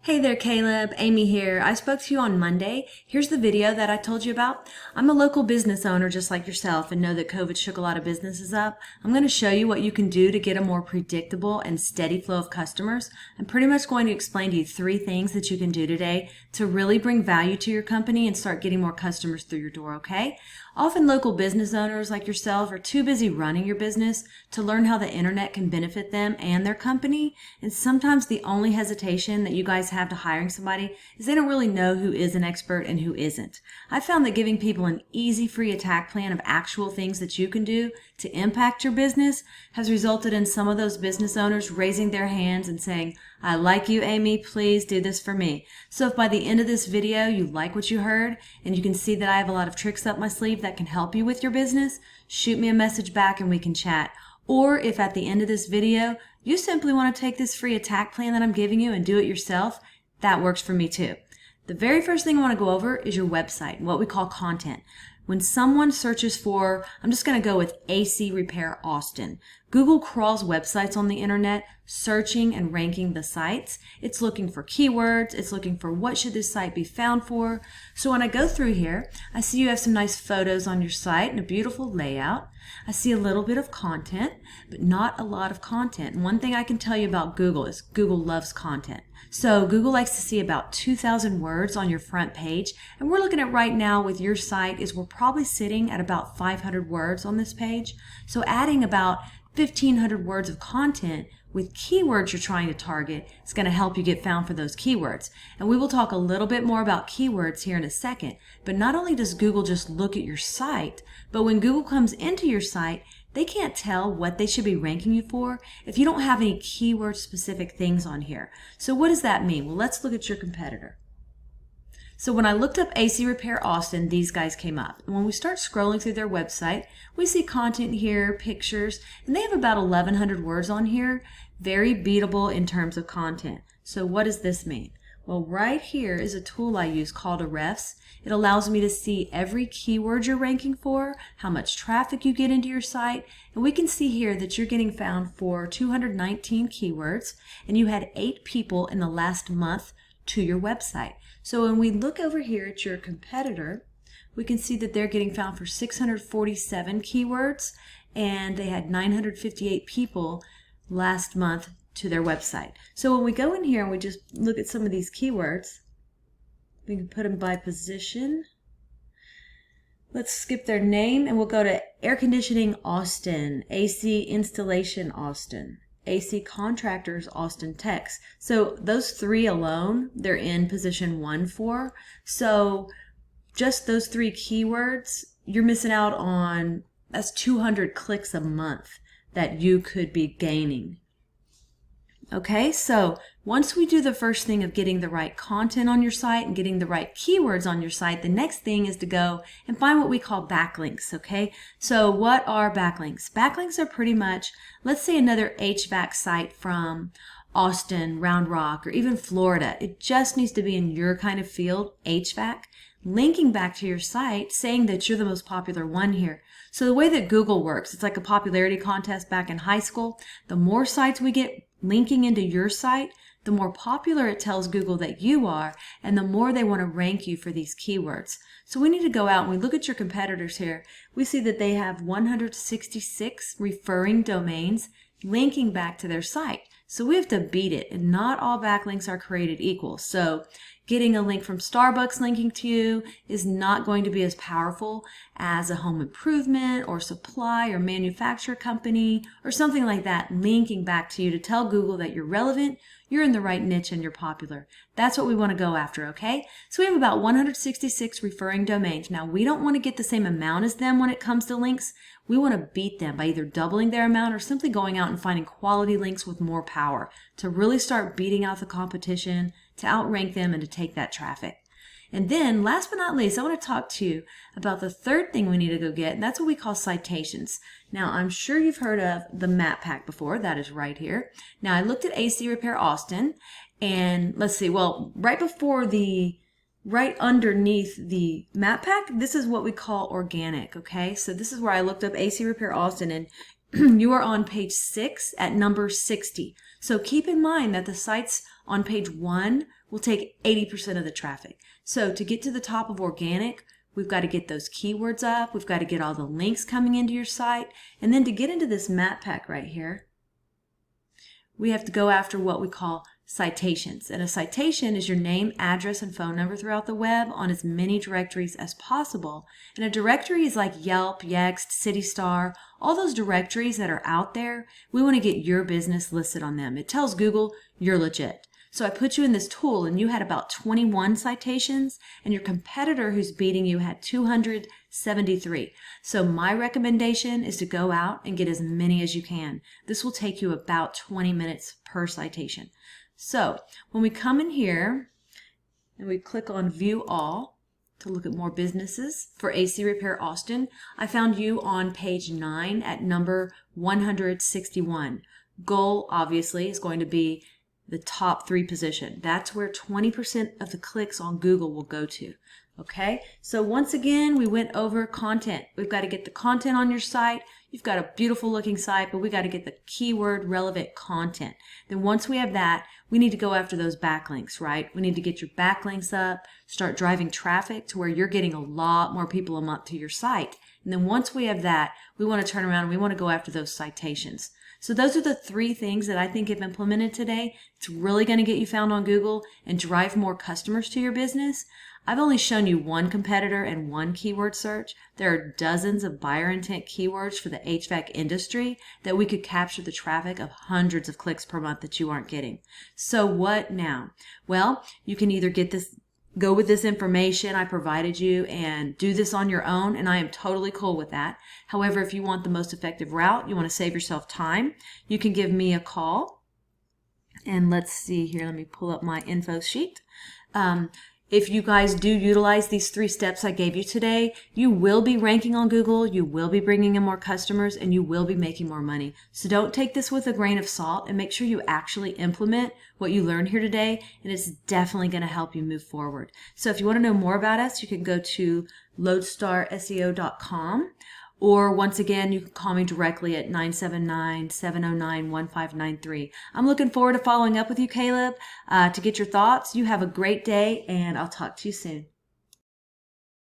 Hey there, Caleb. Amy here. I spoke to you on Monday. Here's the video that I told you about. I'm a local business owner just like yourself and know that COVID shook a lot of businesses up. I'm going to show you what you can do to get a more predictable and steady flow of customers. I'm pretty much going to explain to you 3 things that you can do today to really bring value to your company and start getting more customers through your door, okay? Often local business owners like yourself are too busy running your business to learn how the internet can benefit them and their company. And sometimes the only hesitation that you guys have to hiring somebody is they don't really know who is an expert and who isn't. I found that giving people an easy free attack plan of actual things that you can do to impact your business has resulted in some of those business owners raising their hands and saying, I like you, Amy, please do this for me. So if by the end of this video you like what you heard and you can see that I have a lot of tricks up my sleeve that can help you with your business, shoot me a message back and we can chat. Or if at the end of this video you simply want to take this free attack plan that I'm giving you and do it yourself, that works for me too. The very first thing I want to go over is your website, what we call content. When someone searches for, I'm just going to go with AC Repair Austin. Google crawls websites on the internet, searching and ranking the sites. It's looking for keywords. It's looking for what should this site be found for. So when I go through here, I see you have some nice photos on your site and a beautiful layout. I see a little bit of content, but not a lot of content. And one thing I can tell you about Google is Google loves content. So Google likes to see about 2,000 words on your front page. And we're looking at right now with your site is we're probably sitting at about 500 words on this page. So adding about 1,500 words of content with keywords you're trying to target is going to help you get found for those keywords. And we will talk a little bit more about keywords here in a second. But not only does Google just look at your site, but when Google comes into your site, they can't tell what they should be ranking you for if you don't have any keyword specific things on here. So what does that mean? Well, let's look at your competitor. So when I looked up AC Repair Austin, these guys came up. And when we start scrolling through their website, we see content here, pictures, and they have about 1,100 words on here. Very beatable in terms of content. So what does this mean? Well, right here is a tool I use called Ahrefs. It allows me to see every keyword you're ranking for, how much traffic you get into your site, and we can see here that you're getting found for 219 keywords, and you had 8 people in the last month to your website. So when we look over here at your competitor, we can see that they're getting found for 647 keywords, and they had 958 people last month to their website. So when we go in here and we just look at some of these keywords, we can put them by position. Let's skip their name and we'll go to air conditioning Austin, AC installation Austin, AC Contractors Austin Techs. So those 3 alone, they're in position 1 for. So just those 3 keywords, you're missing out on, that's 200 clicks a month that you could be gaining. Okay, so once we do the first thing of getting the right content on your site and getting the right keywords on your site, the next thing is to go and find what we call backlinks, okay? So what are backlinks? Backlinks are pretty much, let's say another HVAC site from Austin, Round Rock, or even Florida. It just needs to be in your kind of field, HVAC, linking back to your site, saying that you're the most popular one here. So the way that Google works, it's like a popularity contest back in high school. The more sites we get linking into your site, the more popular it tells Google that you are, and the more they want to rank you for these keywords. So we need to go out and we look at your competitors here. We see that they have 166 referring domains linking back to their site. So we have to beat it, and not all backlinks are created equal. So getting a link from Starbucks linking to you is not going to be as powerful as a home improvement or supply or manufacturer company or something like that linking back to you to tell Google that you're relevant, you're in the right niche, and you're popular. That's what we want to go after, okay? So we have about 166 referring domains. Now, we don't want to get the same amount as them when it comes to links. We want to beat them by either doubling their amount or simply going out and finding quality links with more power to really start beating out the competition, to outrank them, and to take that traffic. And then, last but not least, I want to talk to you about the third thing we need to go get, and that's what we call citations. Now, I'm sure you've heard of the map pack before. That is right here. Now, I looked at AC Repair Austin, and let's see, well, right underneath the map pack, this is what we call organic, okay? So this is where I looked up AC Repair Austin, and you are on page 6 at number 60. So keep in mind that the sites on page 1 will take 80% of the traffic. So to get to the top of organic, we've got to get those keywords up. We've got to get all the links coming into your site. And then to get into this map pack right here, we have to go after what we call citations. And a citation is your name, address, and phone number throughout the web on as many directories as possible. And a directory is like Yelp, Yext, CityStar, all those directories that are out there. We want to get your business listed on them. It tells Google you're legit. So I put you in this tool and you had about 21 citations, and your competitor who's beating you had 273. So my recommendation is to go out and get as many as you can. This will take you about 20 minutes per citation. So when we come in here and we click on View All to look at more businesses for AC Repair Austin, I found you on page 9 at number 161. Goal, obviously, is going to be the top 3 position. That's where 20% of the clicks on Google will go to. Okay, so once again, we went over content. We've got to get the content on your site. You've got a beautiful looking site, but we got to get the keyword relevant content. Then once we have that, we need to go after those backlinks, right? We need to get your backlinks up, start driving traffic to where you're getting a lot more people a month to your site. And then once we have that, we want to turn around and we want to go after those citations. So those are the 3 things that I think if implemented today, it's really going to get you found on Google and drive more customers to your business. I've only shown you 1 competitor and 1 keyword search. There are dozens of buyer intent keywords for the HVAC industry that we could capture the traffic of hundreds of clicks per month that you aren't getting. So what now? Well, you can either go with this information I provided you and do this on your own, and I am totally cool with that. However, if you want the most effective route, you want to save yourself time, you can give me a call. And let's see here, let me pull up my info sheet. If you guys do utilize these 3 steps I gave you today, you will be ranking on Google, you will be bringing in more customers, and you will be making more money. So don't take this with a grain of salt, and make sure you actually implement what you learned here today, and it's definitely going to help you move forward. So if you want to know more about us, you can go to lodestarseo.com. Or once again, you can call me directly at 979-709-1593. I'm looking forward to following up with you, Caleb, to get your thoughts. You have a great day, and I'll talk to you soon.